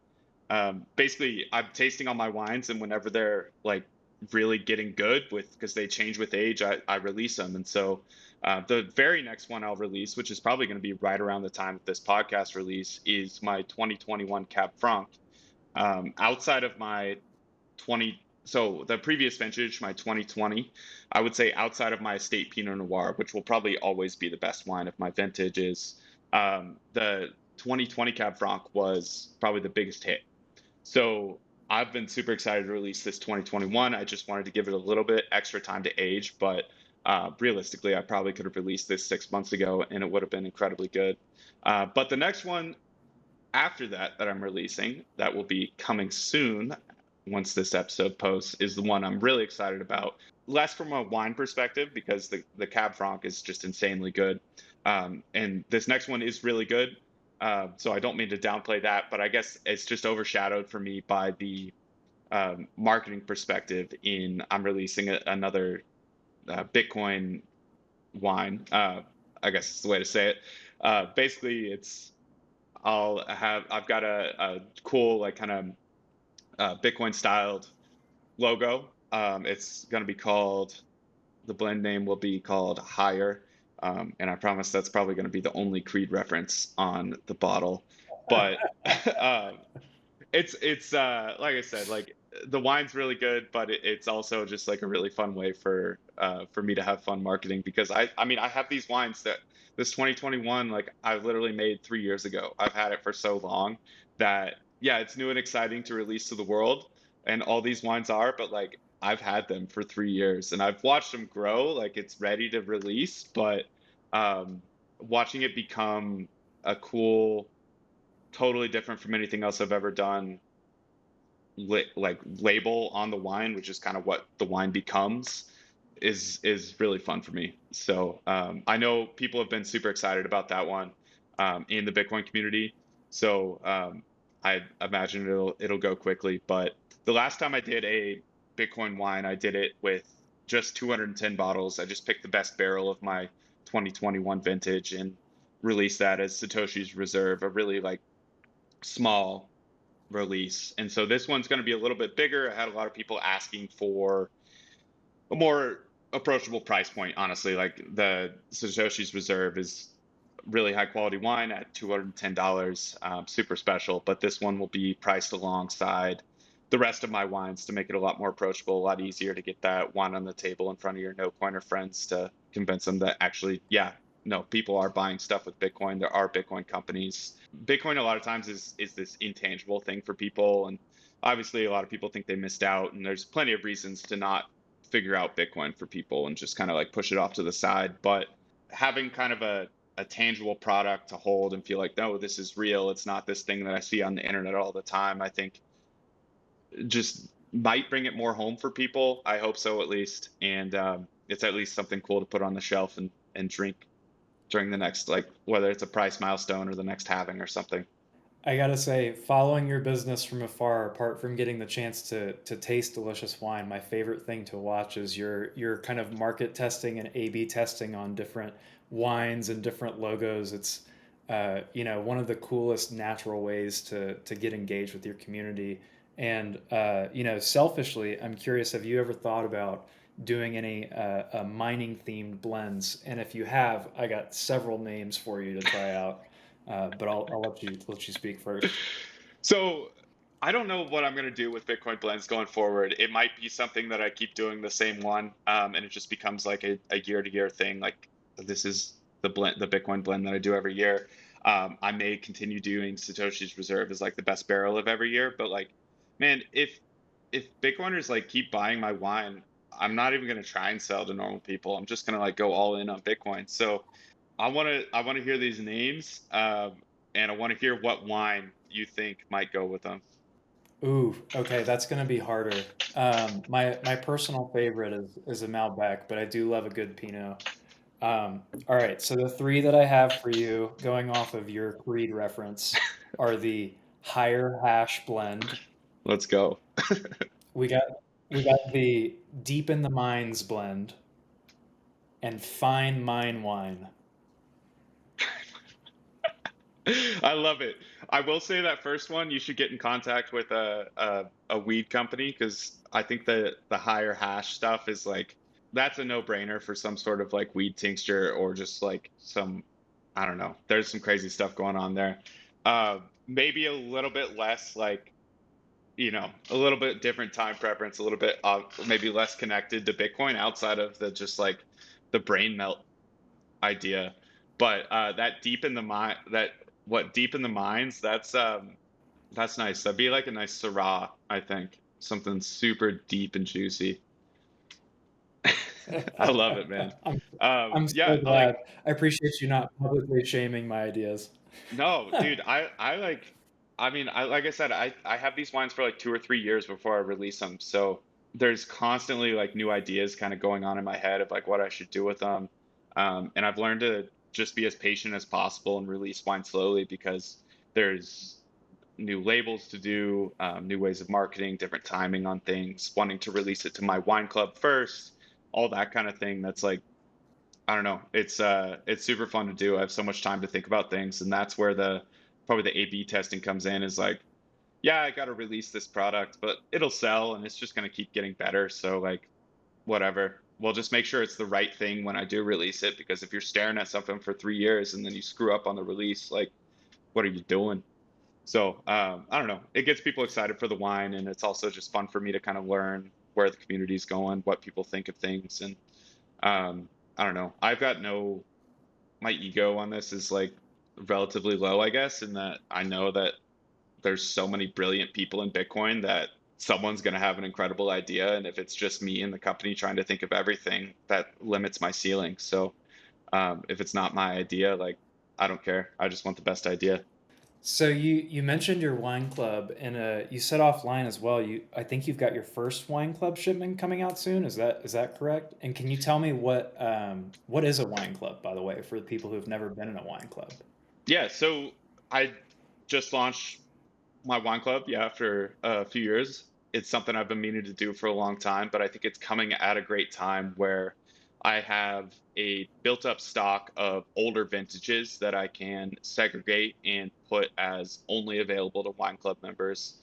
basically I'm tasting all my wines, and whenever they're like really getting good with because they change with age, I release them. And so the very next one I'll release, which is probably going to be right around the time of this podcast release, is my 2021 Cab Franc. Outside of my 20, so the previous vintage, my 2020, I would say outside of my estate Pinot Noir, which will probably always be the best wine of my vintages, the 2020 Cab Franc was probably the biggest hit. So I've been super excited to release this 2021. I just wanted to give it a little bit extra time to age, but realistically, I probably could have released this 6 months ago and it would have been incredibly good. But the next one after that I'm releasing, that will be coming soon once this episode posts, is the one I'm really excited about. Less from a wine perspective because the Cab Franc is just insanely good, and this next one is really good. So I don't mean to downplay that, but I guess it's just overshadowed for me by the marketing perspective. I'm releasing another Bitcoin wine. I guess is the way to say it. Basically, I've got a cool like kind of Bitcoin styled logo. It's going to be called the blend name will be called Higher. And I promise that's probably going to be the only Creed reference on the bottle. But um, it's like I said, like the wine's really good, but it's also just like a really fun way for me to have fun marketing because I mean I have these wines that this 2021 like I literally made 3 years ago. I've had it for so long that yeah, it's new and exciting to release to the world, and all these wines are, but like I've had them for 3 years and I've watched them grow, like it's ready to release, but um, watching it become a cool totally different from anything else I've ever done. Like label on the wine, which is kind of what the wine becomes, is really fun for me. So I know people have been super excited about that one in the Bitcoin community. So I imagine it'll go quickly. But the last time I did a Bitcoin wine, I did it with just 210 bottles. I just picked the best barrel of my 2021 vintage and released that as Satoshi's Reserve, a really like small release. And so this one's going to be a little bit bigger. I had a lot of people asking for a more approachable price point, honestly. Like the Satoshi's Reserve is really high quality wine at $210, super special. But this one will be priced alongside the rest of my wines to make it a lot more approachable, a lot easier to get that wine on the table in front of your no coiner friends to convince them that actually, yeah, no, people are buying stuff with Bitcoin. There are Bitcoin companies. Bitcoin a lot of times is this intangible thing for people, and obviously a lot of people think they missed out. And there's plenty of reasons to not figure out Bitcoin for people and just kind of like push it off to the side. But having kind of a tangible product to hold and feel like, no, this is real. It's not this thing that I see on the internet all the time. I think just might bring it more home for people. I hope so, at least. And it's at least something cool to put on the shelf and drink during the next, like, whether it's a price milestone or the next halving or something.
I gotta say, following your business from afar, apart from getting the chance to taste delicious wine, my favorite thing to watch is your kind of market testing and A/B testing on different wines and different logos. It's one of the coolest natural ways to get engaged with your community. And selfishly, I'm curious, have you ever thought about doing any mining themed blends? And if you have, I got several names for you to try out. But I'll let you speak first.
So I don't know what I'm going to do with Bitcoin blends going forward. It might be something that I keep doing the same one, and it just becomes like a year to year thing. Like this is the Bitcoin blend that I do every year. I may continue doing Satoshi's Reserve as like the best barrel of every year, but like, man, if Bitcoiners like keep buying my wine, I'm not even going to try and sell to normal people. I'm just going to like go all in on Bitcoin. So I want to hear these names, and I want to hear what wine you think might go with them.
Ooh, okay, that's gonna be harder. My personal favorite is a Malbec, but I do love a good Pinot. All right, so the three that I have for you, going off of your Creed reference, are the higher hash blend.
Let's go.
We got we got the deep in the mines blend and fine mine wine.
I love it. I will say that first one, you should get in contact with a weed company because I think the higher hash stuff is like that's a no brainer for some sort of like weed tincture or just like some I don't know. There's some crazy stuff going on there. Maybe a little bit less like a little bit different time preference, a little bit maybe less connected to Bitcoin outside of the just like the brain melt idea. But that deep in the mind, that what deep in the mines, that's nice. That'd be like a nice Syrah, I think. Something super deep and juicy. I love it, man.
I'm I'm
Yeah,
so
like
glad. I appreciate you not publicly shaming my ideas.
no, dude, I like I mean, I like I said, I have these wines for like 2 or 3 years before I release them. So there's constantly like new ideas kind of going on in my head of like what I should do with them. And I've learned to just be as patient as possible and release wine slowly because there's new labels to do, new ways of marketing, different timing on things, wanting to release it to my wine club first, all that kind of thing. That's like, I don't know. It's super fun to do. I have so much time to think about things, and that's where the probably the A/B testing comes in. Is like, yeah, I got to release this product, but it'll sell, and it's just going to keep getting better. So like, whatever. We'll just make sure it's the right thing when I do release it. Because if you're staring at something for 3 years and then you screw up on the release, like, what are you doing? So I don't know. It gets people excited for the wine, and it's also just fun for me to kind of learn where the community's going, what people think of things, and I don't know. I've got no my ego on this is like relatively low, I guess, in that I know that there's so many brilliant people in Bitcoin that someone's going to have an incredible idea, and if it's just me and the company trying to think of everything, that limits my ceiling. So if it's not my idea, like I don't care. I just want the best idea.
So you mentioned your wine club, and you said offline as well. I think you've got your first wine club shipment coming out soon. Is that correct? And can you tell me what is a wine club, by the way, for the people who have never been in a wine club?
Yeah, so I just launched my wine club, yeah, after a few years. It's something I've been meaning to do for a long time, but I think it's coming at a great time where I have a built up stock of older vintages that I can segregate and put as only available to wine club members.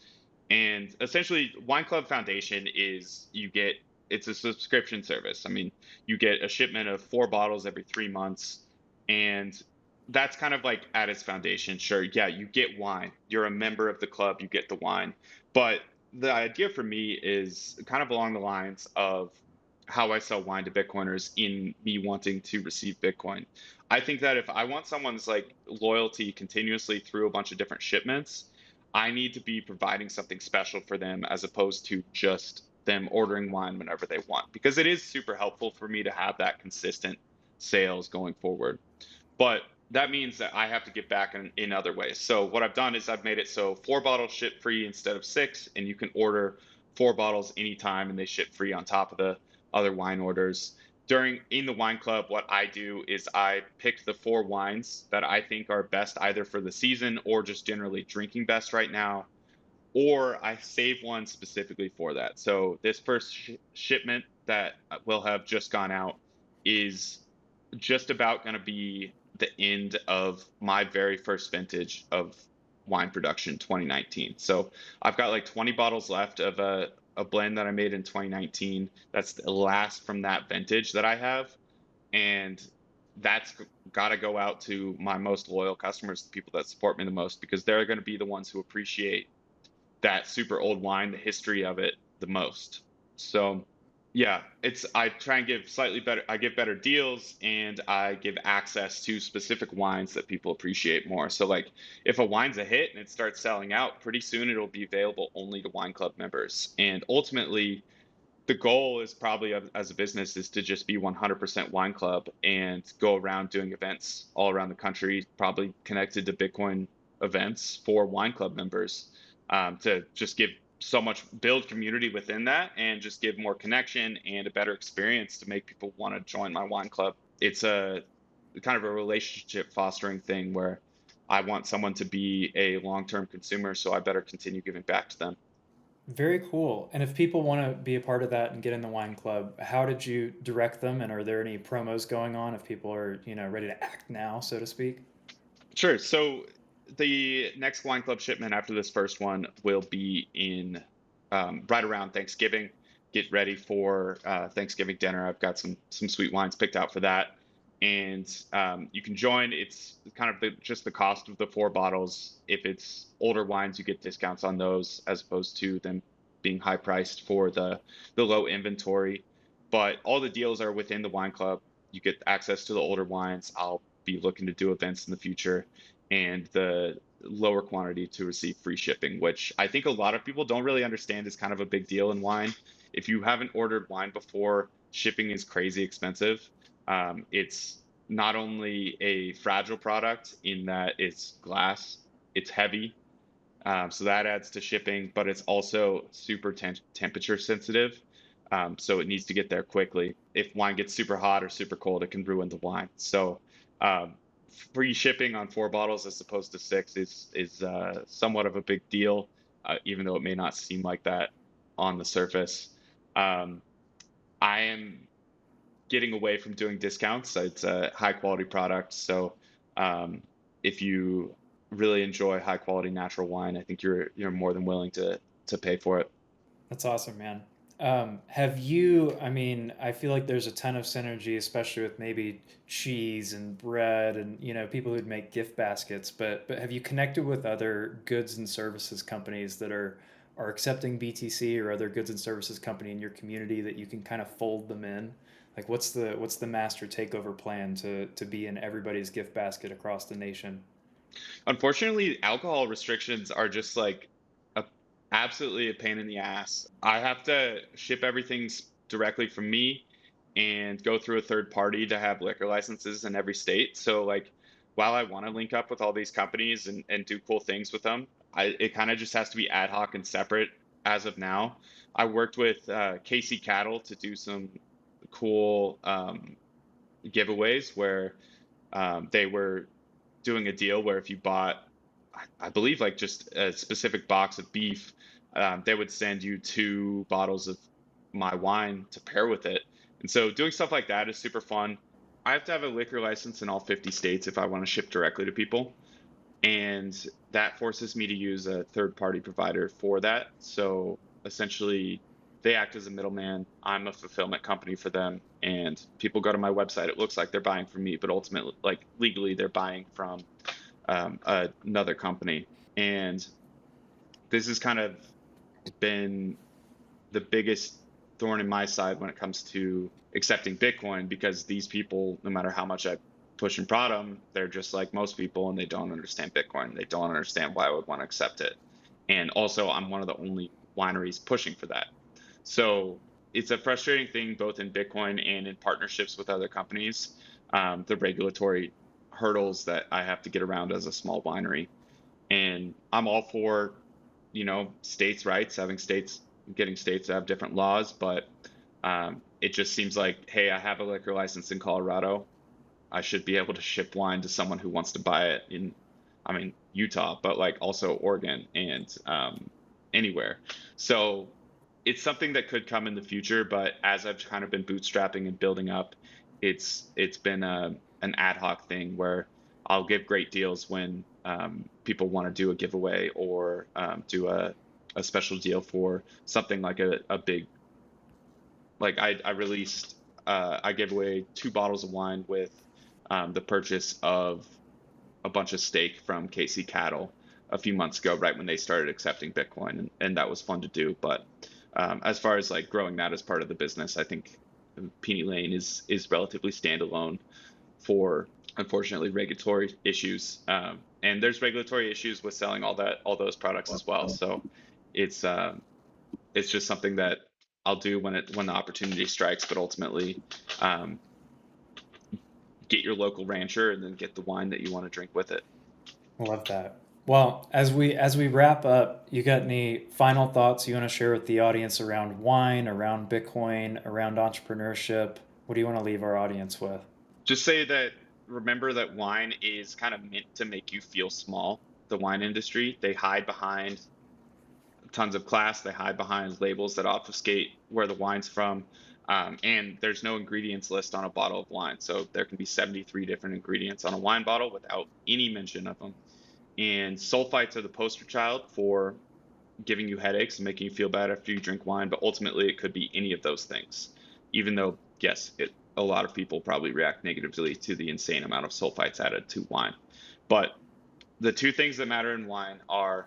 And essentially, Wine Club Foundation is it's a subscription service. I mean, you get a shipment of 4 bottles every 3 months, and that's kind of like at its foundation. Sure, yeah, you get wine. You're a member of the club, you get the wine. But the idea for me is kind of along the lines of how I sell wine to Bitcoiners in me wanting to receive Bitcoin. I think that if I want someone's like loyalty continuously through a bunch of different shipments, I need to be providing something special for them as opposed to just them ordering wine whenever they want, because it is super helpful for me to have that consistent sales going forward. But that means that I have to give back in other ways. So what I've done is I've made it so 4 bottles ship free instead of 6, and you can order 4 bottles anytime, and they ship free on top of the other wine orders. During in the wine club, what I do is I pick the 4 wines that I think are best either for the season or just generally drinking best right now, or I save one specifically for that. So this first shipment that will have just gone out is just about going to be the end of my very first vintage of wine production, 2019. So I've got like 20 bottles left of a blend that I made in 2019. That's the last from that vintage that I have. And that's got to go out to my most loyal customers, the people that support me the most, because they're going to be the ones who appreciate that super old wine, the history of it, the most. So yeah, it's I try and give slightly better I give better deals, and I give access to specific wines that people appreciate more. So like if a wine's a hit and it starts selling out, pretty soon it'll be available only to wine club members. And ultimately the goal is probably as a business is to just be 100% wine club and go around doing events all around the country, probably connected to Bitcoin events for wine club members, to just give so much build community within that and just give more connection and a better experience to make people want to join my wine club. It's a kind of a relationship fostering thing where I want someone to be a long-term consumer, so I better continue giving back to them.
Very cool. And if people want to be a part of that and get in the wine club, how did you direct them? And are there any promos going on if people are, ready to act now, so to speak?
Sure. So the next wine club shipment after this first one will be in right around Thanksgiving. Get ready for Thanksgiving dinner. I've got some sweet wines picked out for that, and you can join. It's kind of just the cost of the 4 bottles. If it's older wines, you get discounts on those as opposed to them being high priced for the low inventory. But all the deals are within the wine club. You get access to the older wines. I'll be looking to do events in the future, and the lower quantity to receive free shipping, which I think a lot of people don't really understand is kind of a big deal in wine. If you haven't ordered wine before, shipping is crazy expensive. It's not only a fragile product in that it's glass, it's heavy, so that adds to shipping, but it's also super temperature sensitive. So it needs to get there quickly. If wine gets super hot or super cold, it can ruin the wine. So Um, Free shipping on 4 bottles as opposed to 6 is somewhat of a big deal, even though it may not seem like that on the surface. Um, I am getting away from doing discounts. It's a high quality product, so um, if you really enjoy high quality natural wine, I think you're more than willing to pay for it.
That's awesome, man. Have you, I mean, I feel like there's a ton of synergy, especially with maybe cheese and bread and, people who'd make gift baskets, but have you connected with other goods and services companies that are accepting BTC, or other goods and services company in your community that you can kind of fold them in? Like what's the master takeover plan to be in everybody's gift basket across the nation?
Unfortunately, alcohol restrictions are just like a, absolutely a pain in the ass. I have to ship everything directly from me and go through a third party to have liquor licenses in every state. So like while I want to link up with all these companies and do cool things with them, it kind of just has to be ad hoc and separate as of now. I worked with KC Cattle to do some cool giveaways where they were doing a deal where if you bought, I believe, like just a specific box of beef, they would send you 2 bottles of my wine to pair with it. And so doing stuff like that is super fun. I have to have a liquor license in all 50 states if I want to ship directly to people. And that forces me to use a third party provider for that. So essentially, they act as a middleman. I'm a fulfillment company for them. And people go to my website. It looks like they're buying from me, but ultimately, like legally, they're buying from another company. And this has kind of been the biggest thorn in my side when it comes to accepting Bitcoin, because these people, no matter how much I push and prod them, they're just like most people and they don't understand Bitcoin. They don't understand why I would want to accept it. And also, I'm one of the only wineries pushing for that. So it's a frustrating thing both in Bitcoin and in partnerships with other companies, the regulatory hurdles that I have to get around as a small winery. And I'm all for, states' rights, getting states to have different laws, but it just seems like, hey, I have a liquor license in Colorado. I should be able to ship wine to someone who wants to buy it in, I mean, Utah, but like also Oregon and anywhere. So it's something that could come in the future, but as I've kind of been bootstrapping and building up, it's been an ad hoc thing where I'll give great deals when people want to do a giveaway or do a special deal for something like a big, like I released, I gave away 2 bottles of wine with the purchase of a bunch of steak from KC Cattle a few months ago, right when they started accepting Bitcoin, and that was fun to do. But as far as like growing that as part of the business, I think Peony Lane is relatively standalone for, unfortunately, regulatory issues. And there's regulatory issues with selling all those products as well. So it's it's just something that I'll do when the opportunity strikes. But ultimately, um, get your local rancher and then get the wine that you want to drink with it.
Love that. Well, as we wrap up, you got any final thoughts you want to share with the audience around wine, around Bitcoin, around entrepreneurship? What do you want to leave our audience with?
Just say that, remember that wine is kind of meant to make you feel small. The wine industry, they hide behind tons of class. They hide behind labels that obfuscate where the wine's from. And there's no ingredients list on a bottle of wine. So there can be 73 different ingredients on a wine bottle without any mention of them. And sulfites are the poster child for giving you headaches and making you feel bad after you drink wine. But ultimately, it could be any of those things, even though, yes, a lot of people probably react negatively to the insane amount of sulfites added to wine. But the two things that matter in wine are,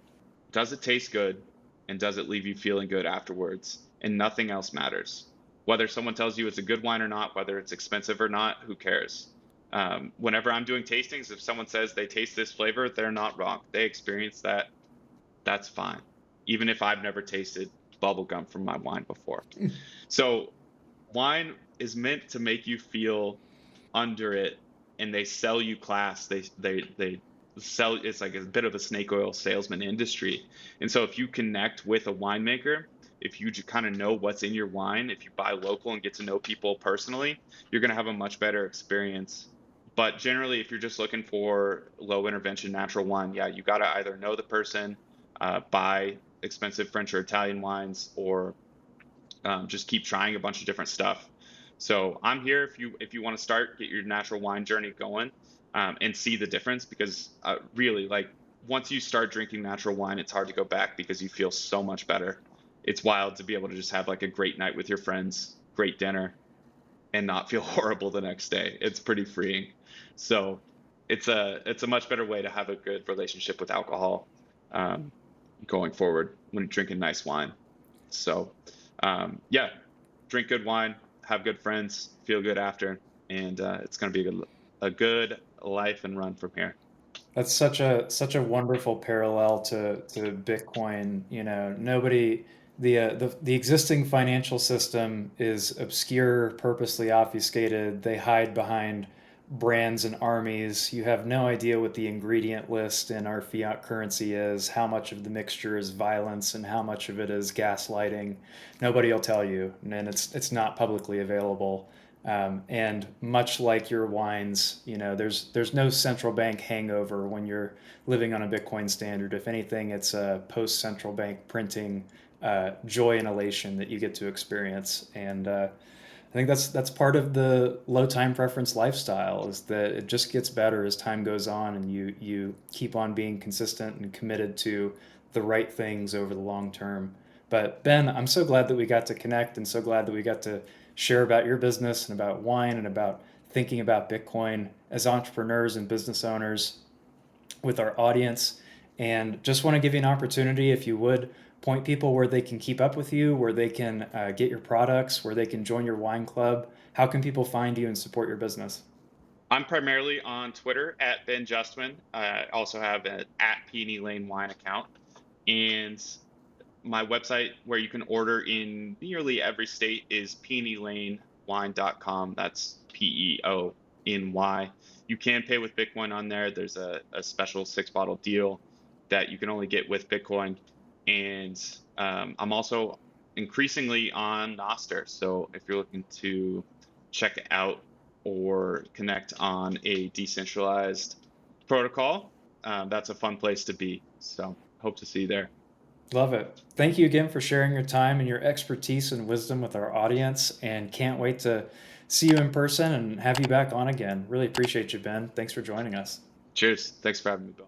does it taste good and does it leave you feeling good afterwards? And nothing else matters. Whether someone tells you it's a good wine or not, whether it's expensive or not, who cares? Whenever I'm doing tastings, if someone says they taste this flavor, they're not wrong. They experience that. That's fine. Even if I've never tasted bubblegum from my wine before. So wine is meant to make you feel under it, and they sell you class. They sell, it's like a bit of a snake oil salesman industry. And so if you connect with a winemaker, if you kind of know what's in your wine, if you buy local and get to know people personally, you're going to have a much better experience. But generally, if you're just looking for low intervention natural wine, yeah, you got to either know the person, buy expensive French or Italian wines, or just keep trying a bunch of different stuff. So I'm here if you want to start, get your natural wine journey going, and see the difference, because really, like, once you start drinking natural wine, it's hard to go back because you feel so much better. It's wild to be able to just have like a great night with your friends, great dinner, and not feel horrible the next day. It's pretty freeing. So it's a much better way to have a good relationship with alcohol, um, going forward when drinking nice wine. So yeah, drink good wine, have good friends, feel good after, and it's going to be a good life and run from here.
That's such a wonderful parallel to Bitcoin. You know, nobody the existing financial system is obscure, purposely obfuscated. They hide behind brands and armies. You have no idea what the ingredient list in our fiat currency is, how much of the mixture is violence and how much of it is gaslighting. Nobody will tell you, and it's not publicly available. And much like your wines, you know, there's no central bank hangover when you're living on a Bitcoin standard. If anything, it's a post central bank printing joy and elation that you get to experience. And I think that's part of the low time preference lifestyle, is that it just gets better as time goes on, and you keep on being consistent and committed to the right things over the long term. But Ben, I'm so glad that we got to connect, and so glad that we got to share about your business and about wine and about thinking about Bitcoin as entrepreneurs and business owners with our audience. And just want to give you an opportunity, if you would, point people where they can keep up with you, where they can get your products, where they can join your wine club. How can people find you and support your business?
I'm primarily on Twitter at Ben Justman. I also have an at Peony Lane Wine account, and my website where you can order in nearly every state is peonylanewine.com. That's PEONY. You can pay with Bitcoin on there. There's a special 6 bottle deal that you can only get with Bitcoin. And I'm also increasingly on Noster. So if you're looking to check out or connect on a decentralized protocol, that's a fun place to be. So hope to see you there.
Love it. Thank you again for sharing your time and your expertise and wisdom with our audience, and can't wait to see you in person and have you back on again. Really appreciate you, Ben. Thanks for joining us.
Cheers. Thanks for having me, Bill.